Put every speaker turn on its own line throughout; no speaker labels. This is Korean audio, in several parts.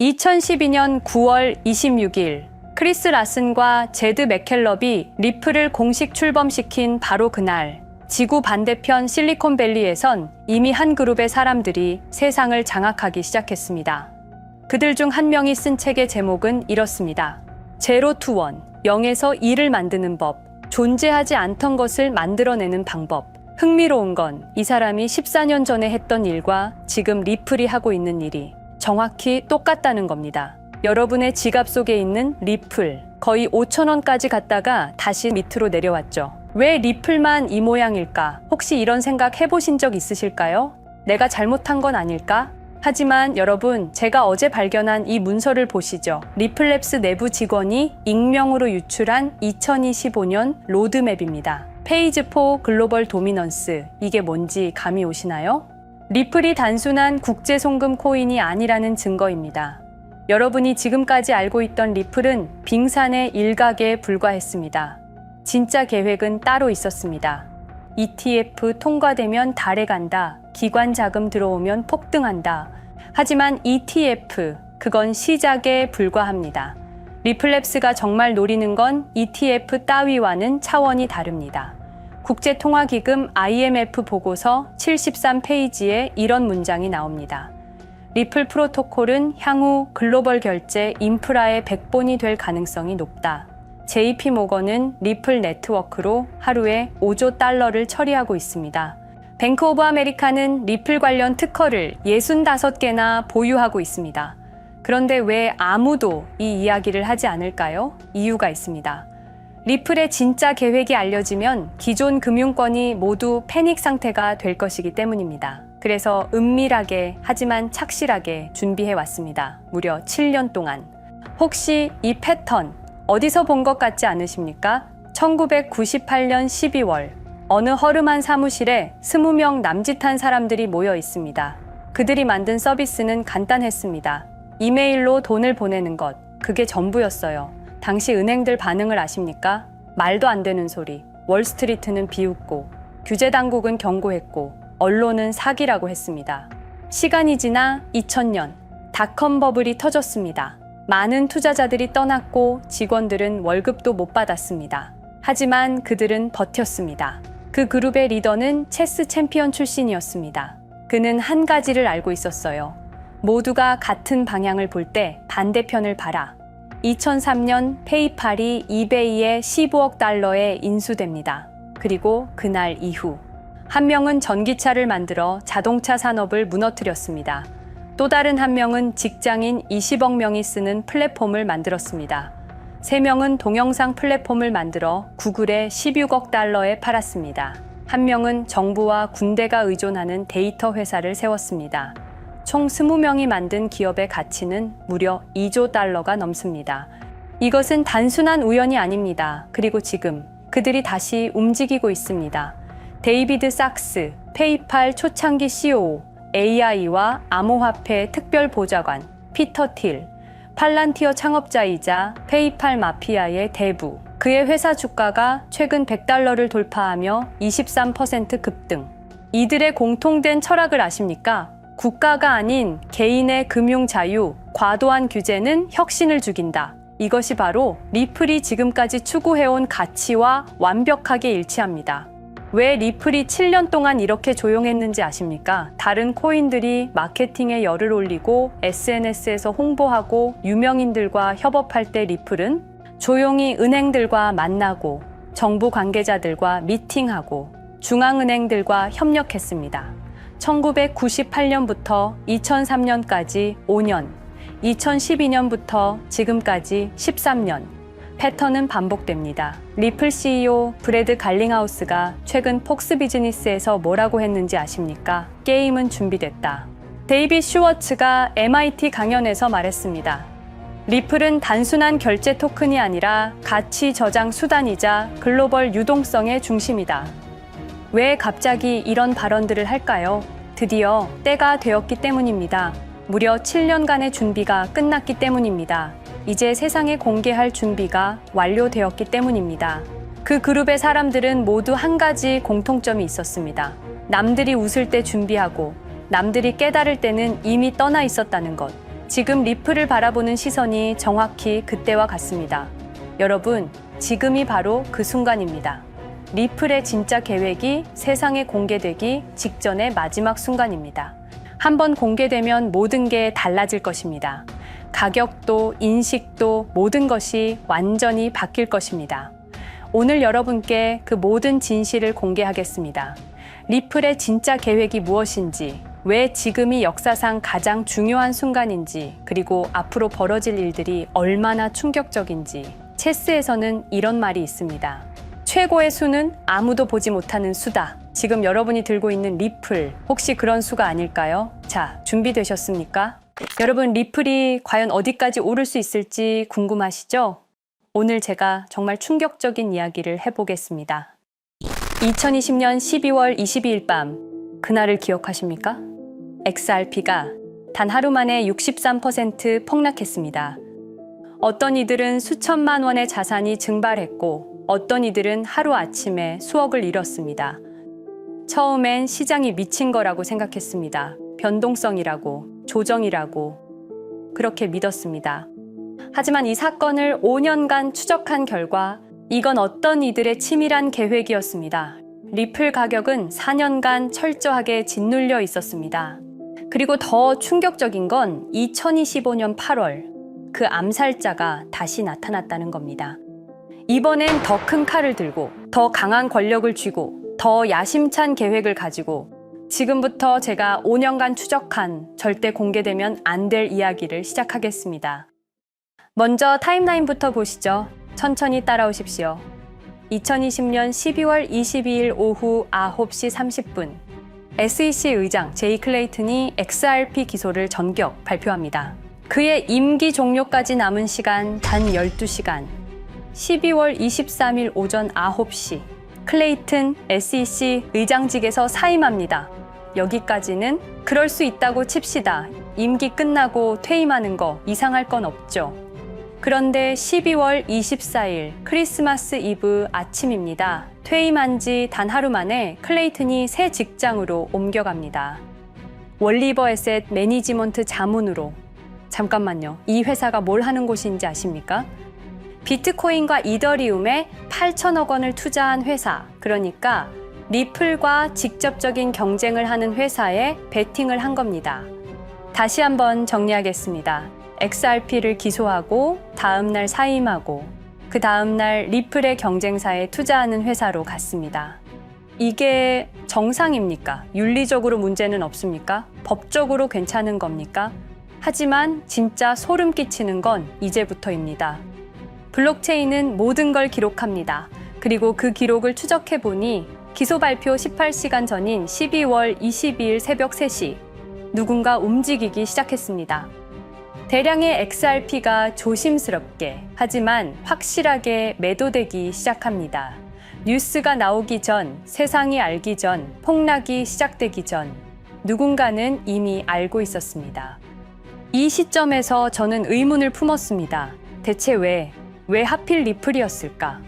2012년 9월 26일 크리스 라슨과 제드 맥켈럽이 리플을 공식 출범시킨 바로 그날, 지구 반대편 실리콘밸리에선 이미 한 그룹의 사람들이 세상을 장악하기 시작했습니다. 그들 중 한 명이 쓴 책의 제목은 이렇습니다. 제로 투 원, 0에서 1을 만드는 법, 존재하지 않던 것을 만들어내는 방법. 흥미로운 건 이 사람이 14년 전에 했던 일과 지금 리플이 하고 있는 일이 정확히 똑같다는 겁니다. 여러분의 지갑 속에 있는 리플, 거의 5,000원까지 갔다가 다시 밑으로 내려왔죠. 왜 리플만 이 모양일까? 혹시 이런 생각 해보신 적 있으실까요? 내가 잘못한 건 아닐까? 하지만 여러분, 제가 어제 발견한 이 문서를 보시죠. 리플랩스 내부 직원이 익명으로 유출한 2025년 로드맵입니다. 페이지 4 글로벌 도미넌스, 이게 뭔지 감이 오시나요? 리플이 단순한 국제 송금 코인이 아니라는 증거입니다. 여러분이 지금까지 알고 있던 리플은 빙산의 일각에 불과했습니다. 진짜 계획은 따로 있었습니다. ETF 통과되면 달에 간다. 기관 자금 들어오면 폭등한다. 하지만 ETF, 그건 시작에 불과합니다. 리플랩스가 정말 노리는 건 ETF 따위와는 차원이 다릅니다. 국제통화기금 IMF 보고서 73페이지에 이런 문장이 나옵니다. 리플 프로토콜은 향후 글로벌 결제 인프라의 백본이 될 가능성이 높다. JP 모건은 리플 네트워크로 하루에 5조 달러를 처리하고 있습니다. 뱅크 오브 아메리카는 리플 관련 특허를 65개나 보유하고 있습니다. 그런데 왜 아무도 이 이야기를 하지 않을까요? 이유가 있습니다. 리플의 진짜 계획이 알려지면 기존 금융권이 모두 패닉 상태가 될 것이기 때문입니다. 그래서 은밀하게 하지만 착실하게 준비해 왔습니다. 무려 7년 동안. 혹시 이 패턴 어디서 본 것 같지 않으십니까? 1998년 12월 어느 허름한 사무실에 20명 남짓한 사람들이 모여 있습니다. 그들이 만든 서비스는 간단했습니다. 이메일로 돈을 보내는 것, 그게 전부였어요. 당시 은행들 반응을 아십니까? 말도 안 되는 소리. 월스트리트는 비웃고, 규제 당국은 경고했고, 언론은 사기라고 했습니다. 시간이 지나 2000년, 닷컴 버블이 터졌습니다. 많은 투자자들이 떠났고 직원들은 월급도 못 받았습니다. 하지만 그들은 버텼습니다. 그 그룹의 리더는 체스 챔피언 출신이었습니다. 그는 한 가지를 알고 있었어요. 모두가 같은 방향을 볼 때 반대편을 봐라. 2003년 페이팔이 이베이에 15억 달러에 인수됩니다. 그리고 그날 이후 한 명은 전기차를 만들어 자동차 산업을 무너뜨렸습니다. 또 다른 한 명은 직장인 20억 명이 쓰는 플랫폼을 만들었습니다. 세 명은 동영상 플랫폼을 만들어 구글에 16억 달러에 팔았습니다. 한 명은 정부와 군대가 의존하는 데이터 회사를 세웠습니다. 총 20명이 만든 기업의 가치는 무려 2조 달러가 넘습니다. 이것은 단순한 우연이 아닙니다. 그리고 지금 그들이 다시 움직이고 있습니다. 데이비드 sak스, 페이팔 초창기 CEO, AI와 암호화폐 특별보좌관, 피터 틸, 팔란티어 창업자이자 페이팔 마피아의 대부. 그의 회사 주가가 최근 100달러를 돌파하며 23% 급등. 이들의 공통된 철학을 아십니까? 국가가 아닌 개인의 금융 자유, 과도한 규제는 혁신을 죽인다. 이것이 바로 리플이 지금까지 추구해온 가치와 완벽하게 일치합니다. 왜 리플이 7년 동안 이렇게 조용했는지 아십니까? 다른 코인들이 마케팅에 열을 올리고 SNS에서 홍보하고 유명인들과 협업할 때 리플은 조용히 은행들과 만나고 정부 관계자들과 미팅하고 중앙은행들과 협력했습니다. 1998년부터 2003년까지 5년, 2012년부터 지금까지 13년, 패턴은 반복됩니다. 리플 CEO 브래드 갈링하우스가 최근 폭스 비즈니스에서 뭐라고 했는지 아십니까? 게임은 준비됐다. 데이빗 슈워츠가 MIT 강연에서 말했습니다. 리플은 단순한 결제 토큰이 아니라 가치 저장 수단이자 글로벌 유동성의 중심이다. 왜 갑자기 이런 발언들을 할까요? 드디어 때가 되었기 때문입니다. 무려 7년간의 준비가 끝났기 때문입니다. 이제 세상에 공개할 준비가 완료되었기 때문입니다. 그 그룹의 사람들은 모두 한 가지 공통점이 있었습니다. 남들이 웃을 때 준비하고 남들이 깨달을 때는 이미 떠나 있었다는 것. 지금 리플을 바라보는 시선이 정확히 그때와 같습니다. 여러분, 지금이 바로 그 순간입니다. 리플의 진짜 계획이 세상에 공개되기 직전의 마지막 순간입니다. 한번 공개되면 모든 게 달라질 것입니다. 가격도, 인식도, 모든 것이 완전히 바뀔 것입니다. 오늘 여러분께 그 모든 진실을 공개하겠습니다. 리플의 진짜 계획이 무엇인지, 왜 지금이 역사상 가장 중요한 순간인지, 그리고 앞으로 벌어질 일들이 얼마나 충격적인지. 체스에서는 이런 말이 있습니다. 최고의 수는 아무도 보지 못하는 수다. 지금 여러분이 들고 있는 리플, 혹시 그런 수가 아닐까요? 자, 준비되셨습니까? 여러분, 리플이 과연 어디까지 오를 수 있을지 궁금하시죠? 오늘 제가 정말 충격적인 이야기를 해보겠습니다. 2020년 12월 22일 밤, 그날을 기억하십니까? XRP가 단 하루 만에 63% 폭락했습니다. 어떤 이들은 수천만 원의 자산이 증발했고, 어떤 이들은 하루아침에 수억을 잃었습니다. 처음엔 시장이 미친 거라고 생각했습니다. 변동성이라고, 조정이라고 그렇게 믿었습니다. 하지만 이 사건을 5년간 추적한 결과 이건 어떤 이들의 치밀한 계획이었습니다. 리플 가격은 4년간 철저하게 짓눌려 있었습니다. 그리고 더 충격적인 건 2025년 8월 그 암살자가 다시 나타났다는 겁니다. 이번엔 더 큰 칼을 들고, 더 강한 권력을 쥐고, 더 야심찬 계획을 가지고 지금부터 제가 5년간 추적한 절대 공개되면 안 될 이야기를 시작하겠습니다. 먼저 타임라인부터 보시죠. 천천히 따라오십시오. 2020년 12월 22일 오후 9시 30분 SEC 의장 제이 클레이튼이 XRP 기소를 전격 발표합니다. 그의 임기 종료까지 남은 시간 단 12시간. 12월 23일 오전 9시 클레이튼 SEC 의장직에서 사임합니다. 여기까지는 그럴 수 있다고 칩시다. 임기 끝나고 퇴임하는 거 이상할 건 없죠. 그런데 12월 24일 크리스마스 이브 아침입니다. 퇴임한 지 단 하루 만에 클레이튼이 새 직장으로 옮겨갑니다. 월리버 에셋 매니지먼트 자문으로. 잠깐만요. 이 회사가 뭘 하는 곳인지 아십니까? 비트코인과 이더리움에 8천억 원을 투자한 회사, 그러니까 리플과 직접적인 경쟁을 하는 회사에 베팅을 한 겁니다. 다시 한번 정리하겠습니다. XRP를 기소하고 다음날 사임하고 그 다음날 리플의 경쟁사에 투자하는 회사로 갔습니다. 이게 정상입니까? 윤리적으로 문제는 없습니까? 법적으로 괜찮은 겁니까? 하지만 진짜 소름 끼치는 건 이제부터입니다. 블록체인은 모든 걸 기록합니다. 그리고 그 기록을 추적해보니 기소 발표 18시간 전인 12월 22일 새벽 3시 누군가 움직이기 시작했습니다. 대량의 XRP가 조심스럽게 하지만 확실하게 매도되기 시작합니다. 뉴스가 나오기 전, 세상이 알기 전, 폭락이 시작되기 전 누군가는 이미 알고 있었습니다. 이 시점에서 저는 의문을 품었습니다. 대체 왜 하필 리플이었을까?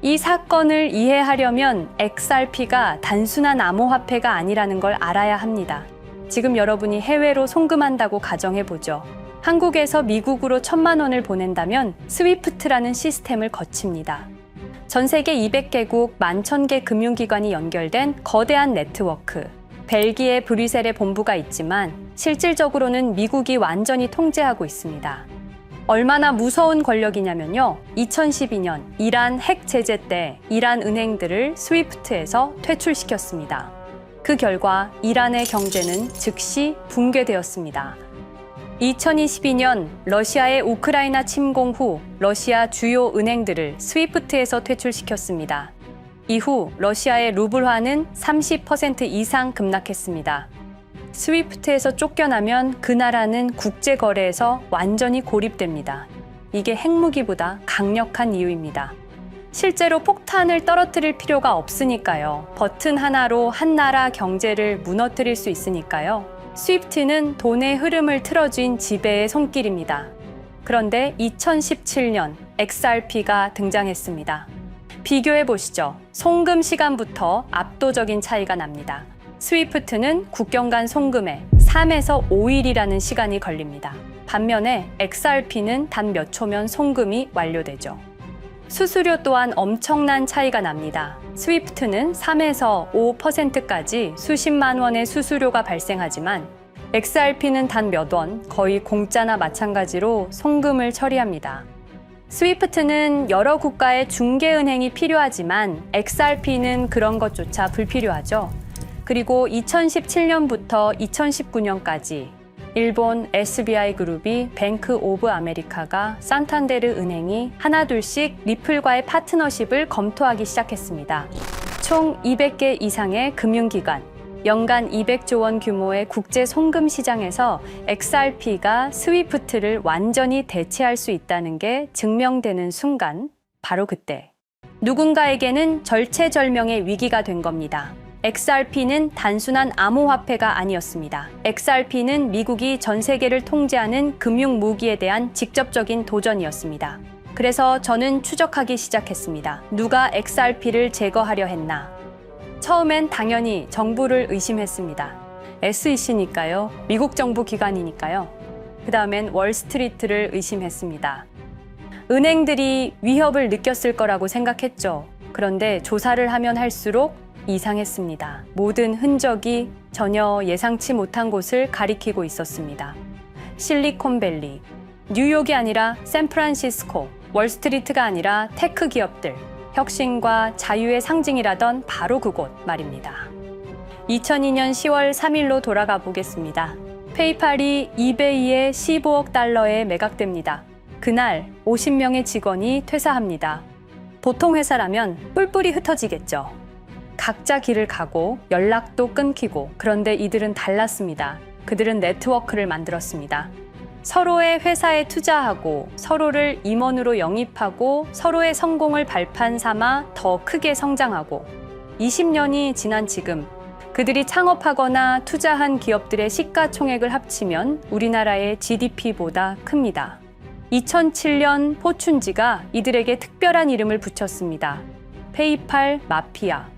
이 사건을 이해하려면 XRP가 단순한 암호화폐가 아니라는 걸 알아야 합니다. 지금 여러분이 해외로 송금한다고 가정해보죠. 한국에서 미국으로 1,000만 원을 보낸다면 스위프트라는 시스템을 거칩니다. 전 세계 200개국 11,000개 금융기관이 연결된 거대한 네트워크. 벨기에 브뤼셀에 본부가 있지만 실질적으로는 미국이 완전히 통제하고 있습니다. 얼마나 무서운 권력이냐면요. 2012년 이란 핵 제재 때 이란 은행들을 스위프트에서 퇴출시켰습니다. 그 결과 이란의 경제는 즉시 붕괴되었습니다. 2022년 러시아의 우크라이나 침공 후 러시아 주요 은행들을 스위프트에서 퇴출시켰습니다. 이후 러시아의 루블화는 30% 이상 급락했습니다. 스위프트에서 쫓겨나면 그 나라는 국제거래에서 완전히 고립됩니다. 이게 핵무기보다 강력한 이유입니다. 실제로 폭탄을 떨어뜨릴 필요가 없으니까요. 버튼 하나로 한 나라 경제를 무너뜨릴 수 있으니까요. 스위프트는 돈의 흐름을 틀어쥔 지배의 손길입니다. 그런데 2017년 XRP가 등장했습니다. 비교해 보시죠. 송금 시간부터 압도적인 차이가 납니다. 스위프트는 국경 간 송금에 3에서 5일이라는 시간이 걸립니다. 반면에 XRP는 단 몇 초면 송금이 완료되죠. 수수료 또한 엄청난 차이가 납니다. 스위프트는 3에서 5%까지 수십만 원의 수수료가 발생하지만 XRP는 단 몇 원, 거의 공짜나 마찬가지로 송금을 처리합니다. 스위프트는 여러 국가의 중개은행이 필요하지만 XRP는 그런 것조차 불필요하죠. 그리고 2017년부터 2019년까지 일본 SBI 그룹이 뱅크 오브 아메리카가 산탄데르 은행이 하나둘씩 리플과의 파트너십을 검토하기 시작했습니다. 총 200개 이상의 금융기관, 연간 200조 원 규모의 국제 송금 시장에서 XRP가 스위프트를 완전히 대체할 수 있다는 게 증명되는 순간, 바로 그때 누군가에게는 절체절명의 위기가 된 겁니다. XRP는 단순한 암호화폐가 아니었습니다. XRP는 미국이 전 세계를 통제하는 금융 무기에 대한 직접적인 도전이었습니다. 그래서 저는 추적하기 시작했습니다. 누가 XRP를 제거하려 했나? 처음엔 당연히 정부를 의심했습니다. SEC니까요. 미국 정부 기관이니까요. 그 다음엔 월스트리트를 의심했습니다. 은행들이 위협을 느꼈을 거라고 생각했죠. 그런데 조사를 하면 할수록 이상했습니다. 모든 흔적이 전혀 예상치 못한 곳을 가리키고 있었습니다. 실리콘밸리, 뉴욕이 아니라 샌프란시스코, 월스트리트가 아니라 테크 기업들, 혁신과 자유의 상징이라던 바로 그곳 말입니다. 2002년 10월 3일로 돌아가 보겠습니다. 페이팔이 이베이에 15억 달러에 매각됩니다. 그날 50명의 직원이 퇴사합니다. 보통 회사라면 뿔뿔이 흩어지겠죠. 각자 길을 가고 연락도 끊기고, 그런데 이들은 달랐습니다. 그들은 네트워크를 만들었습니다. 서로의 회사에 투자하고 서로를 임원으로 영입하고 서로의 성공을 발판 삼아 더 크게 성장하고 20년이 지난 지금 그들이 창업하거나 투자한 기업들의 시가총액을 합치면 우리나라의 GDP보다 큽니다. 2007년 포춘지가 이들에게 특별한 이름을 붙였습니다. 페이팔 마피아.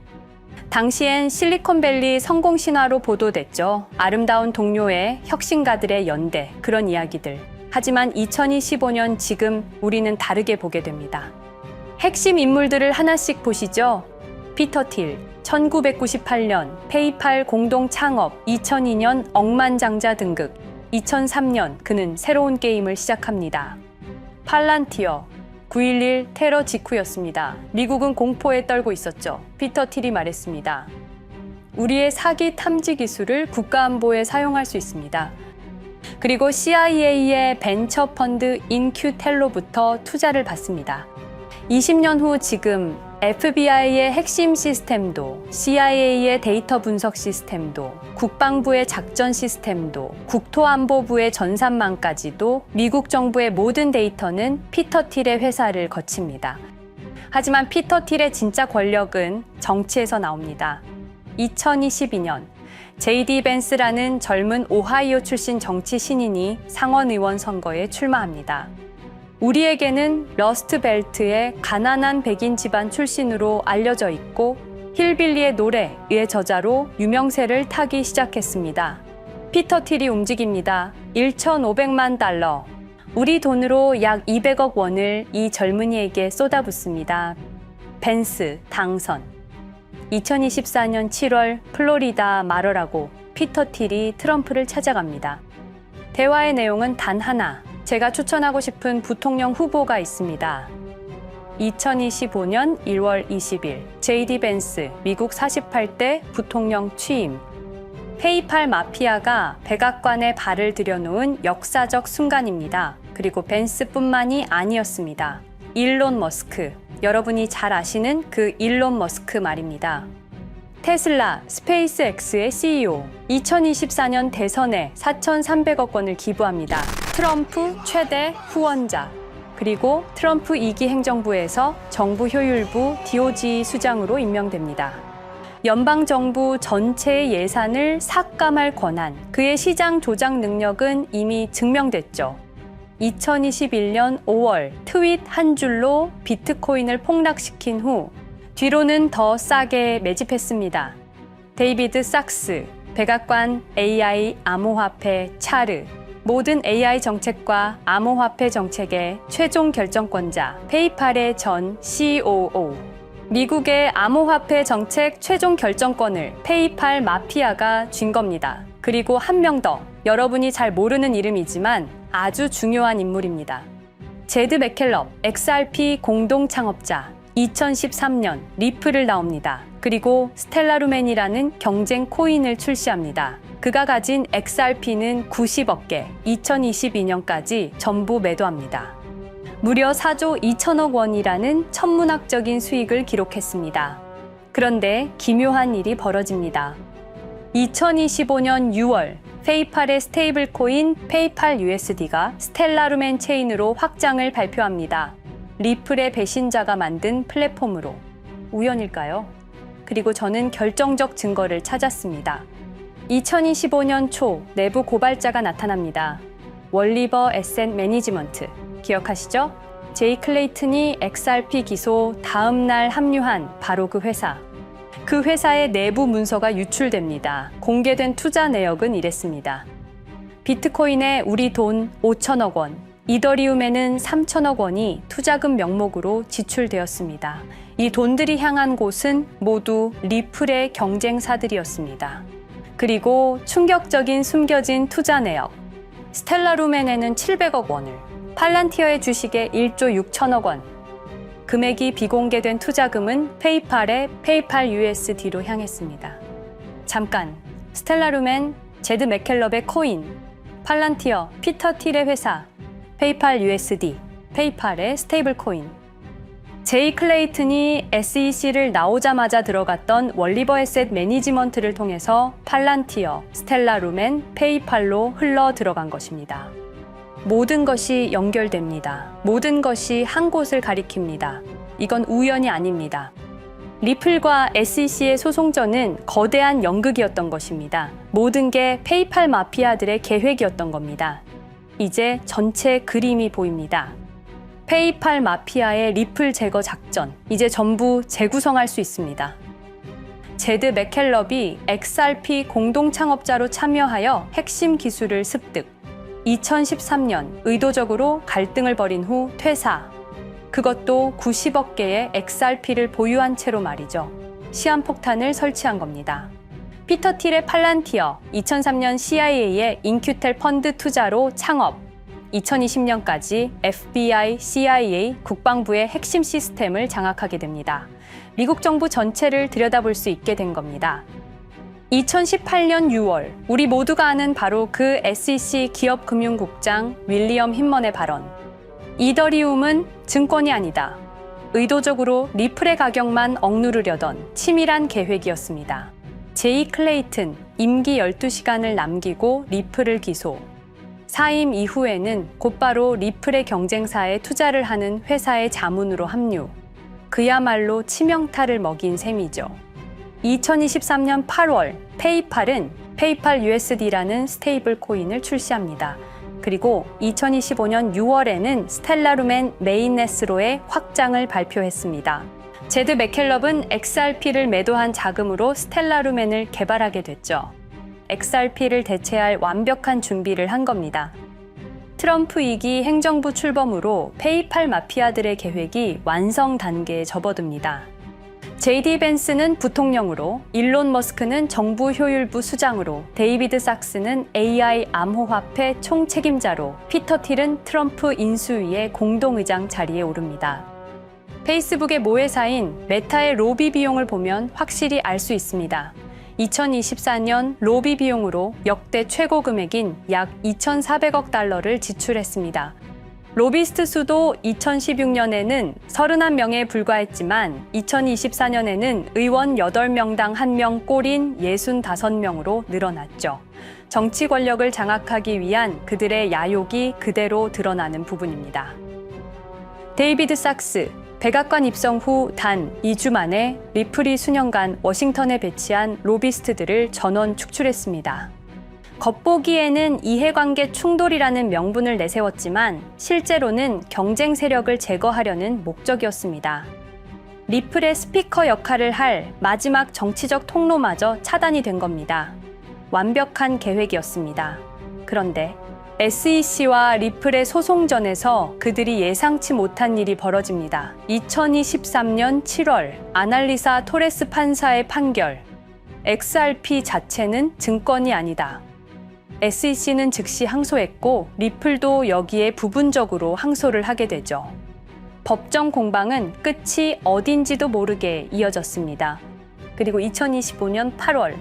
당시엔 실리콘밸리 성공 신화로 보도됐죠. 아름다운 동료의 혁신가들의 연대, 그런 이야기들. 하지만 2025년 지금 우리는 다르게 보게 됩니다. 핵심 인물들을 하나씩 보시죠. 피터 틸, 1998년 페이팔 공동 창업, 2002년 억만장자 등극, 2003년 그는 새로운 게임을 시작합니다. 팔란티어, 9.11 테러 직후였습니다. 미국은 공포에 떨고 있었죠. 피터 틸이 말했습니다. 우리의 사기 탐지 기술을 국가안보에 사용할 수 있습니다. 그리고 CIA의 벤처 펀드 인큐텔로부터 투자를 받습니다. 20년 후 지금 FBI의 핵심 시스템도, CIA의 데이터 분석 시스템도, 국방부의 작전 시스템도, 국토안보부의 전산망까지도 미국 정부의 모든 데이터는 피터 틸의 회사를 거칩니다. 하지만 피터 틸의 진짜 권력은 정치에서 나옵니다. 2022년 JD 벤스라는 젊은 오하이오 출신 정치 신인이 상원의원 선거에 출마합니다. 우리에게는 러스트벨트의 가난한 백인 집안 출신으로 알려져 있고 힐빌리의 노래의 저자로 유명세를 타기 시작했습니다. 피터 틸이 움직입니다. 1,500만 달러, 우리 돈으로 약 200억 원을 이 젊은이에게 쏟아붓습니다. 벤스 당선. 2024년 7월 플로리다 말어라고 피터 틸이 트럼프를 찾아갑니다. 대화의 내용은 단 하나, 제가 추천하고 싶은 부통령 후보가 있습니다. 2025년 1월 20일 JD 벤스 미국 48대 부통령 취임. 페이팔 마피아가 백악관에 발을 들여놓은 역사적 순간입니다. 그리고 벤스뿐만이 아니었습니다. 일론 머스크, 여러분이 잘 아시는 그 일론 머스크 말입니다. 테슬라, 스페이스X의 CEO, 2024년 대선에 4,300억 원을 기부합니다. 트럼프 최대 후원자, 그리고 트럼프 2기 행정부에서 정부 효율부 DOJ 수장으로 임명됩니다. 연방정부 전체의 예산을 삭감할 권한, 그의 시장 조작 능력은 이미 증명됐죠. 2021년 5월 트윗 한 줄로 비트코인을 폭락시킨 후 뒤로는 더 싸게 매집했습니다. 데이비드 sak스, 백악관 AI 암호화폐 차르, 모든 AI 정책과 암호화폐 정책의 최종 결정권자 페이팔의 전 COO. 미국의 암호화폐 정책 최종 결정권을 페이팔 마피아가 쥔 겁니다. 그리고 한 명 더, 여러분이 잘 모르는 이름이지만 아주 중요한 인물입니다. 제드 맥켈럽, XRP 공동 창업자, 2013년 리플을 나옵니다. 그리고 스텔라루멘이라는 경쟁 코인을 출시합니다. 그가 가진 XRP는 90억 개, 2022년까지 전부 매도합니다. 무려 4조 2천억 원이라는 천문학적인 수익을 기록했습니다. 그런데 기묘한 일이 벌어집니다. 2025년 6월, 페이팔의 스테이블 코인 페이팔 USD가 스텔라루멘 체인으로 확장을 발표합니다. 리플의 배신자가 만든 플랫폼으로. 우연일까요? 그리고 저는 결정적 증거를 찾았습니다. 2025년 초 내부 고발자가 나타납니다. 월리버 에셋 매니지먼트. 기억하시죠? 제이 클레이튼이 XRP 기소 다음 날 합류한 바로 그 회사. 그 회사의 내부 문서가 유출됩니다. 공개된 투자 내역은 이랬습니다. 비트코인에 우리 돈 5천억 원, 이더리움에는 3천억 원이 투자금 명목으로 지출되었습니다. 이 돈들이 향한 곳은 모두 리플의 경쟁사들이었습니다. 그리고 충격적인 숨겨진 투자 내역. 스텔라루멘에는 700억 원을, 팔란티어의 주식에 1조 6천억 원. 금액이 비공개된 투자금은 페이팔의 페이팔 USD로 향했습니다. 잠깐, 스텔라루멘, 제드 맥켈럽의 코인, 팔란티어, 피터 틸의 회사, 페이팔 USD, 페이팔의 스테이블 코인. 제이 클레이튼이 SEC를 나오자마자 들어갔던 월리버 에셋 매니지먼트를 통해서 팔란티어, 스텔라루멘, 페이팔로 흘러 들어간 것입니다. 모든 것이 연결됩니다. 모든 것이 한 곳을 가리킵니다. 이건 우연이 아닙니다. 리플과 SEC의 소송전은 거대한 연극이었던 것입니다. 모든 게 페이팔 마피아들의 계획이었던 겁니다. 이제 전체 그림이 보입니다. 페이팔 마피아의 리플 제거 작전, 이제 전부 재구성할 수 있습니다. 제드 맥켈럽이 XRP 공동 창업자로 참여하여 핵심 기술을 습득. 2013년 의도적으로 갈등을 벌인 후 퇴사. 그것도 90억 개의 XRP를 보유한 채로 말이죠. 시한폭탄을 설치한 겁니다. 피터 틸의 팔란티어, 2003년 CIA의 인큐텔 펀드 투자로 창업. 2020년까지 FBI, CIA, 국방부의 핵심 시스템을 장악하게 됩니다. 미국 정부 전체를 들여다볼 수 있게 된 겁니다. 2018년 6월, 우리 모두가 아는 바로 그 SEC 기업금융국장 윌리엄 힌먼의 발언. 이더리움은 증권이 아니다. 의도적으로 리플의 가격만 억누르려던 치밀한 계획이었습니다. 제이 클레이튼, 임기 12시간을 남기고 리플을 기소. 사임 이후에는 곧바로 리플의 경쟁사에 투자를 하는 회사의 자문으로 합류. 그야말로 치명타를 먹인 셈이죠. 2023년 8월, 페이팔은 페이팔 USD라는 스테이블 코인을 출시합니다. 그리고 2025년 6월에는 스텔라루멘 메인넷으로의 확장을 발표했습니다. 제드 맥켈럽은 XRP를 매도한 자금으로 스텔라루멘을 개발하게 됐죠. XRP를 대체할 완벽한 준비를 한 겁니다. 트럼프 2기 행정부 출범으로 페이팔 마피아들의 계획이 완성 단계에 접어듭니다. JD 벤스는 부통령으로, 일론 머스크는 정부 효율부 수장으로, 데이비드 sak스는 AI 암호화폐 총책임자로, 피터 틸은 트럼프 인수위의 공동의장 자리에 오릅니다. 페이스북의 모회사인 메타의 로비 비용을 보면 확실히 알 수 있습니다. 2024년 로비 비용으로 역대 최고 금액인 약 2,400억 달러를 지출했습니다. 로비스트 수도 2016년에는 31명에 불과했지만 2024년에는 의원 8명당 1명 꼴인 65명으로 늘어났죠. 정치 권력을 장악하기 위한 그들의 야욕이 그대로 드러나는 부분입니다. 데이비드 sak스, 백악관 입성 후 단 2주 만에 리플이 수년간 워싱턴에 배치한 로비스트들을 전원 축출했습니다. 겉보기에는 이해관계 충돌이라는 명분을 내세웠지만 실제로는 경쟁 세력을 제거하려는 목적이었습니다. 리플의 스피커 역할을 할 마지막 정치적 통로마저 차단이 된 겁니다. 완벽한 계획이었습니다. 그런데 SEC와 리플의 소송전에서 그들이 예상치 못한 일이 벌어집니다. 2023년 7월 아날리사 토레스 판사의 판결. XRP 자체는 증권이 아니다. SEC는 즉시 항소했고 리플도 여기에 부분적으로 항소를 하게 되죠. 법정 공방은 끝이 어딘지도 모르게 이어졌습니다. 그리고 2025년 8월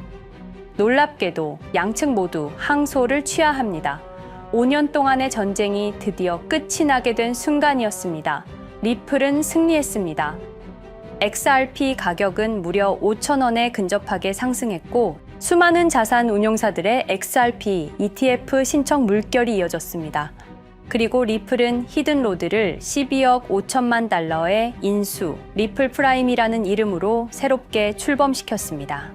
놀랍게도 양측 모두 항소를 취하합니다. 5년 동안의 전쟁이 드디어 끝이 나게 된 순간이었습니다. 리플은 승리했습니다. XRP 가격은 무려 5,000원에 근접하게 상승했고 수많은 자산 운용사들의 XRP ETF 신청 물결이 이어졌습니다. 그리고 리플은 히든로드를 12억 5천만 달러의 인수, 리플 프라임이라는 이름으로 새롭게 출범시켰습니다.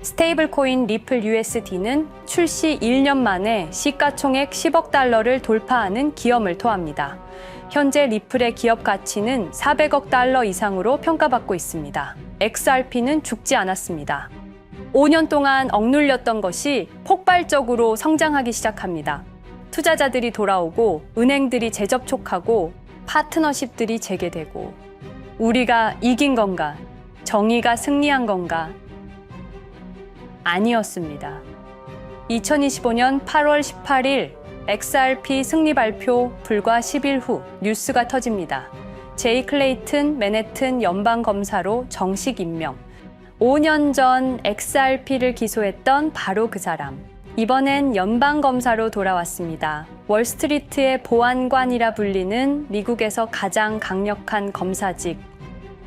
스테이블 코인 리플 USD는 출시 1년 만에 시가총액 10억 달러를 돌파하는 기염을 토합니다. 현재 리플의 기업 가치는 400억 달러 이상으로 평가받고 있습니다. XRP는 죽지 않았습니다. 5년 동안 억눌렸던 것이 폭발적으로 성장하기 시작합니다. 투자자들이 돌아오고 은행들이 재접촉하고 파트너십들이 재개되고 우리가 이긴 건가? 정의가 승리한 건가? 아니었습니다. 2025년 8월 18일 XRP 승리 발표 불과 10일 후 뉴스가 터집니다. 제이 클레이튼 맨해튼 연방검사로 정식 임명. 5년 전 XRP를 기소했던 바로 그 사람. 이번엔 연방검사로 돌아왔습니다. 월스트리트의 보안관이라 불리는 미국에서 가장 강력한 검사직.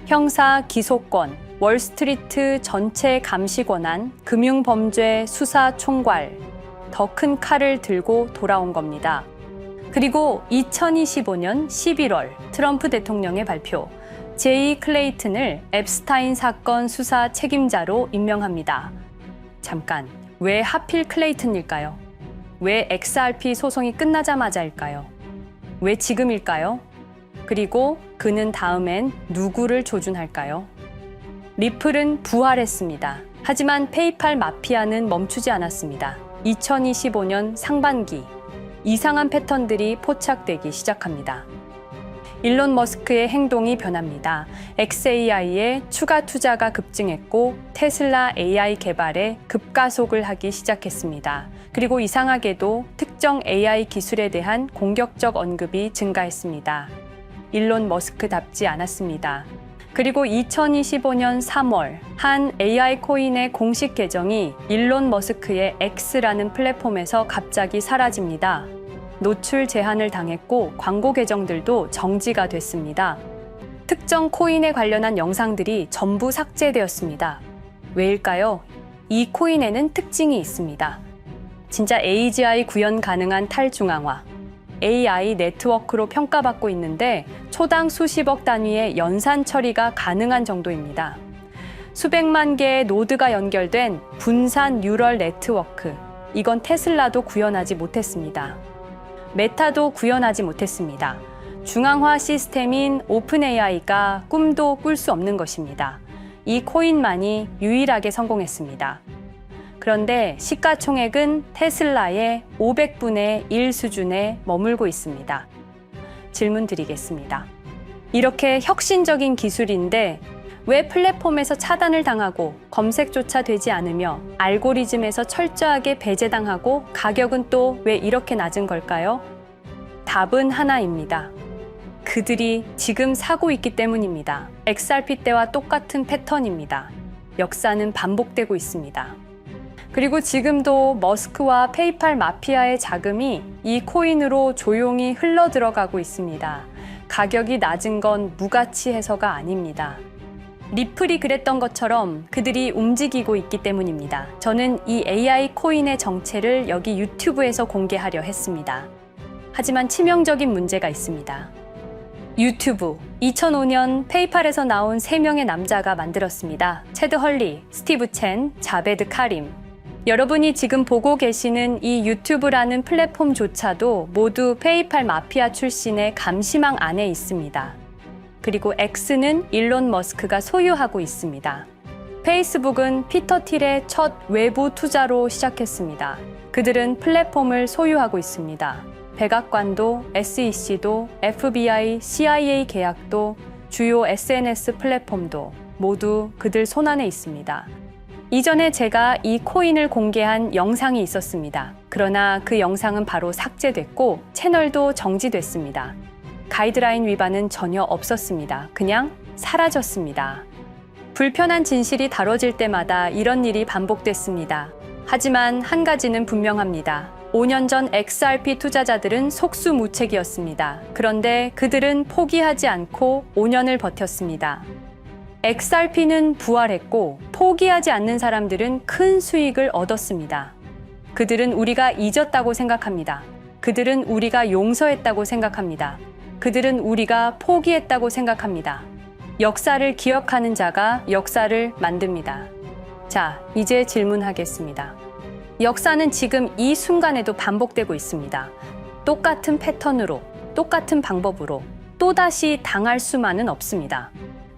형사 기소권, 월스트리트 전체 감시 권한, 금융범죄 수사 총괄. 더 큰 칼을 들고 돌아온 겁니다. 그리고 2025년 11월 트럼프 대통령의 발표. 제이 클레이튼을 앱스타인 사건 수사 책임자로 임명합니다. 잠깐, 왜 하필 클레이튼일까요? 왜 XRP 소송이 끝나자마자일까요? 왜 지금일까요? 그리고 그는 다음엔 누구를 조준할까요? 리플은 부활했습니다. 하지만 페이팔 마피아는 멈추지 않았습니다. 2025년 상반기, 이상한 패턴들이 포착되기 시작합니다. 일론 머스크의 행동이 변합니다. xAI에 추가 투자가 급증했고 테슬라 AI 개발에 급가속을 하기 시작했습니다. 그리고 이상하게도 특정 AI 기술에 대한 공격적 언급이 증가했습니다. 일론 머스크답지 않았습니다. 그리고 2025년 3월 한 AI 코인의 공식 계정이 일론 머스크의 X라는 플랫폼에서 갑자기 사라집니다. 노출 제한을 당했고 광고 계정들도 정지가 됐습니다. 특정 코인에 관련한 영상들이 전부 삭제되었습니다. 왜일까요? 이 코인에는 특징이 있습니다. 진짜 AGI 구현 가능한 탈중앙화, AI 네트워크로 평가받고 있는데 초당 수십억 단위의 연산 처리가 가능한 정도입니다. 수백만 개의 노드가 연결된 분산 뉴럴 네트워크, 이건 테슬라도 구현하지 못했습니다. 메타도 구현하지 못했습니다. 중앙화 시스템인 오픈 AI가 꿈도 꿀 수 없는 것입니다. 이 코인만이 유일하게 성공했습니다. 그런데 시가총액은 테슬라의 500분의 1 수준에 머물고 있습니다. 질문 드리겠습니다. 이렇게 혁신적인 기술인데 왜 플랫폼에서 차단을 당하고 검색조차 되지 않으며 알고리즘에서 철저하게 배제당하고 가격은 또 왜 이렇게 낮은 걸까요? 답은 하나입니다. 그들이 지금 사고 있기 때문입니다. XRP 때와 똑같은 패턴입니다. 역사는 반복되고 있습니다. 그리고 지금도 머스크와 페이팔 마피아의 자금이 이 코인으로 조용히 흘러 들어가고 있습니다. 가격이 낮은 건 무가치해서가 아닙니다. 리플이 그랬던 것처럼 그들이 움직이고 있기 때문입니다. 저는 이 AI 코인의 정체를 여기 유튜브에서 공개하려 했습니다. 하지만 치명적인 문제가 있습니다. 유튜브, 2005년 페이팔에서 나온 3명의 남자가 만들었습니다. 체드 헐리, 스티브 첸, 자베드 카림. 여러분이 지금 보고 계시는 이 유튜브라는 플랫폼조차도 모두 페이팔 마피아 출신의 감시망 안에 있습니다. 그리고 X는 일론 머스크가 소유하고 있습니다. 페이스북은 피터 틸의 첫 외부 투자로 시작했습니다. 그들은 플랫폼을 소유하고 있습니다. 백악관도, SEC도, FBI, CIA 계약도, 주요 SNS 플랫폼도 모두 그들 손안에 있습니다. 이전에 제가 이 코인을 공개한 영상이 있었습니다. 그러나 그 영상은 바로 삭제됐고 채널도 정지됐습니다. 가이드라인 위반은 전혀 없었습니다. 그냥 사라졌습니다. 불편한 진실이 다뤄질 때마다 이런 일이 반복됐습니다. 하지만 한 가지는 분명합니다. 5년 전 XRP 투자자들은 속수무책이었습니다. 그런데 그들은 포기하지 않고 5년을 버텼습니다. XRP는 부활했고 포기하지 않는 사람들은 큰 수익을 얻었습니다. 그들은 우리가 잊었다고 생각합니다. 그들은 우리가 용서했다고 생각합니다. 그들은 우리가 포기했다고 생각합니다. 역사를 기억하는 자가 역사를 만듭니다. 자, 이제 질문하겠습니다. 역사는 지금 이 순간에도 반복되고 있습니다. 똑같은 패턴으로, 똑같은 방법으로 또다시 당할 수만은 없습니다.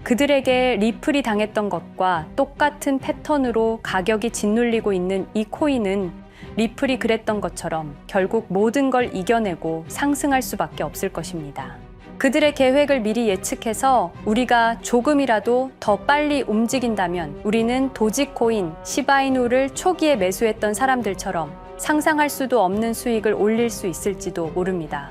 그들에게 리플이 당했던 것과 똑같은 패턴으로 가격이 짓눌리고 있는 이 코인은 리플이 그랬던 것처럼 결국 모든 걸 이겨내고 상승할 수밖에 없을 것입니다. 그들의 계획을 미리 예측해서 우리가 조금이라도 더 빨리 움직인다면 우리는 도지코인, 시바이누를 초기에 매수했던 사람들처럼 상상할 수도 없는 수익을 올릴 수 있을지도 모릅니다.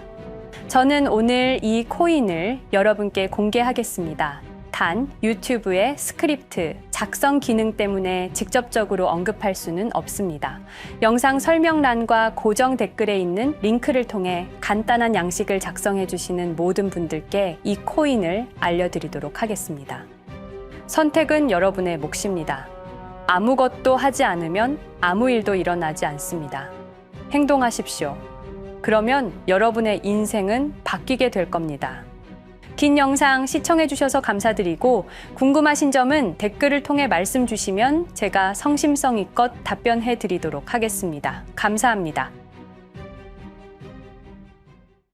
저는 오늘 이 코인을 여러분께 공개하겠습니다. 단 유튜브의 스크립트, 작성 기능 때문에 직접적으로 언급할 수는 없습니다. 영상 설명란과 고정 댓글에 있는 링크를 통해 간단한 양식을 작성해 주시는 모든 분들께 이 코인을 알려드리도록 하겠습니다. 선택은 여러분의 몫입니다. 아무것도 하지 않으면 아무 일도 일어나지 않습니다. 행동하십시오. 그러면 여러분의 인생은 바뀌게 될 겁니다. 긴 영상 시청해 주셔서 감사드리고 궁금하신 점은 댓글을 통해 말씀 주시면 제가 성심성의껏 답변해 드리도록 하겠습니다. 감사합니다.